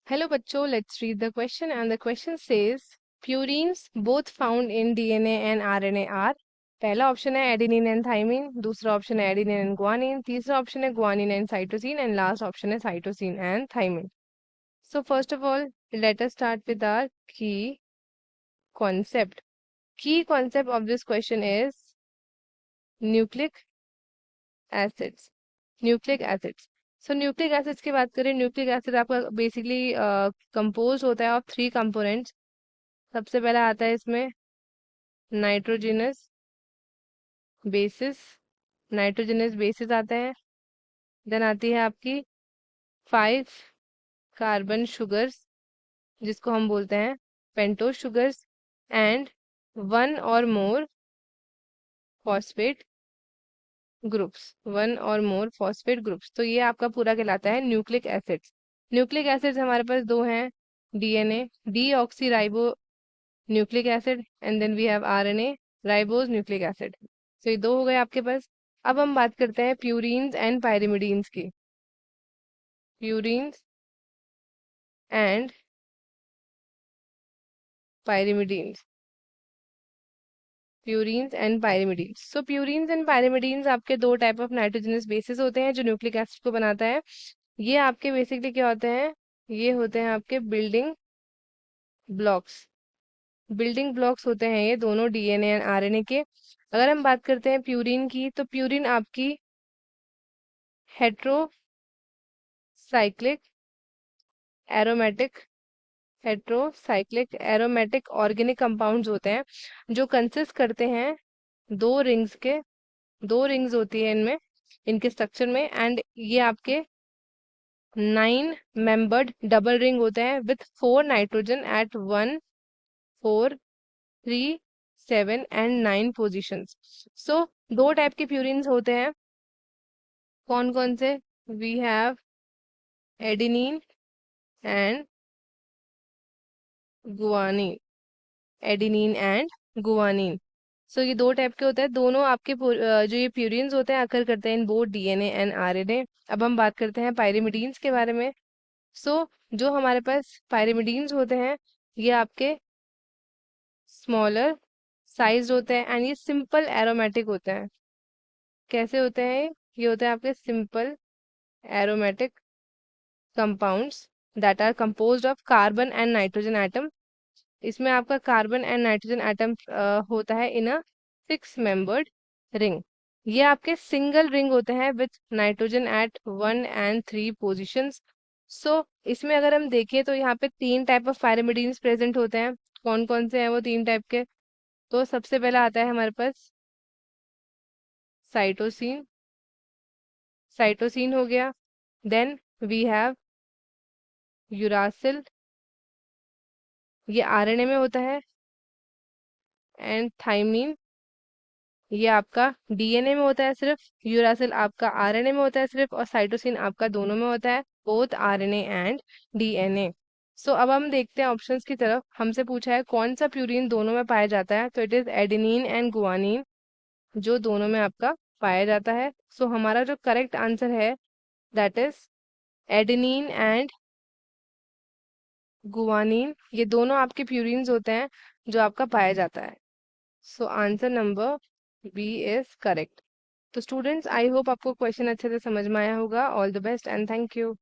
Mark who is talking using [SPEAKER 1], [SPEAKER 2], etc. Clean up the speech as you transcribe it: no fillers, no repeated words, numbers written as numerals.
[SPEAKER 1] Hello बच्चों, let's read the question and the question says purines both found in DNA and RNA are पहला option है adenine and thymine, दूसरा option है adenine and guanine, तीसरा option है guanine and cytosine and last option है cytosine and thymine. So first of all, let us start with our key concept. Key concept of this question is nucleic acids. Nucleic acids. So nucleic acids की बात करें, nucleic acid आपका basically compose होता है of 3 components. सबसे पहला आता है इसमें नाइट्रोजनस बेसिस. नाइट्रोजनस बेसिस आते हैं. देन आती है आपकी 5 कार्बन शुगर्स जिसको हम बोलते हैं pentose sugars and 1 or more phosphate groups. 1 or more phosphate groups. तो ये आपका पूरा कहलाता है न्यूक्लिक एसिड्स. न्यूक्लिक एसिड्स हमारे पास दो हैं. DNA deoxyribonucleic acid and then we have RNA ribose nucleic acid. तो ये दो हो गए आपके पास. अब हम बात करते हैं प्यूरीन्स एंड पायरिमिडीन्स की. प्यूरीन्स and pyrimidines. प्यूरीन्स and pyrimidines. So प्यूरीन्स and pyrimidines आपके दो टाइप ऑफ नाइट्रोजनस बेसिस होते हैं जो न्यूक्लिक एसिड को बनाता है. ये आपके बेसिकली क्या होते हैं? ये होते हैं आपके बिल्डिंग ब्लॉक्स. बिल्डिंग ब्लॉक्स होते हैं ये दोनों डीएनए एंड आरएनए के. अगर हम बात करते हैं प्यूरिन की, तो प्यूरिन आपकी heterocyclic aromatic aromatic organic compounds होते हैं जो कंसिस्ट करते हैं दो रिंग्स के. दो रिंग्स होती है इनमें, इनके स्ट्रक्चर में. एंड ये आपके 9 मेंबर्ड डबल रिंग होते हैं with 4 nitrogen at 1, 4, 3, 7 and 9 positions. So दो टाइप के प्यूरिन्स होते हैं. कौन कौन से? We have adenine and guanine. Adenine and guanine. So ये दो टाइप के होते हैं. दोनों आपके जो ये प्यूरिन्स होते हैं अकर करते हैं in both DNA and RNA. अब हम बात करते हैं पायरिमिडीन्स के बारे में. सो जो हमारे पास पायरिमिडीन्स होते हैं ये आपके स्मॉलर साइज होते हैं एंड ये सिंपल एरोमेटिक होते हैं. कैसे होते हैं ये होते हैं आपके simple aromatic compounds that are composed of carbon and nitrogen atom. इसमें आपका कार्बन एंड नाइट्रोजन एटम होता है इन अ 6 मेंबर्ड रिंग. ये आपके सिंगल रिंग होते हैं with nitrogen at 1 and 3 positions. So इसमें अगर हम देखें तो यहाँ पे 3 टाइप ऑफ पायरिमिडीन्स प्रेजेंट होते हैं. कौन कौन से हैं वो 3 टाइप के? तो सबसे पहला आता है हमारे पास साइटोसिन. साइटोसिन हो गया. Then we have uracil. ये आरएनए में होता है. And thymine. ये आपका डीएनए में होता है सिर्फ. यूरासिल आपका आरएनए में होता है सिर्फ. और साइटोसिन आपका दोनों में होता है, बोथ आरएनए एंड डीएनए. सो अब हम देखते हैं ऑप्शंस की तरफ. हमसे पूछा है कौन सा प्यूरिन दोनों में पाया जाता है, तो it is adenine and guanine जो दोनों में आपका पाया जाता है. सो हमारा जो करेक्ट आंसर है that is adenine and guanine. ये दोनों आपके प्यूरिन्स होते हैं जो आपका पाया जाता है. So answer number B is correct. तो स्टूडेंट्स, आई होप आपको क्वेश्चन अच्छे से समझ में आया होगा. All the best and thank you.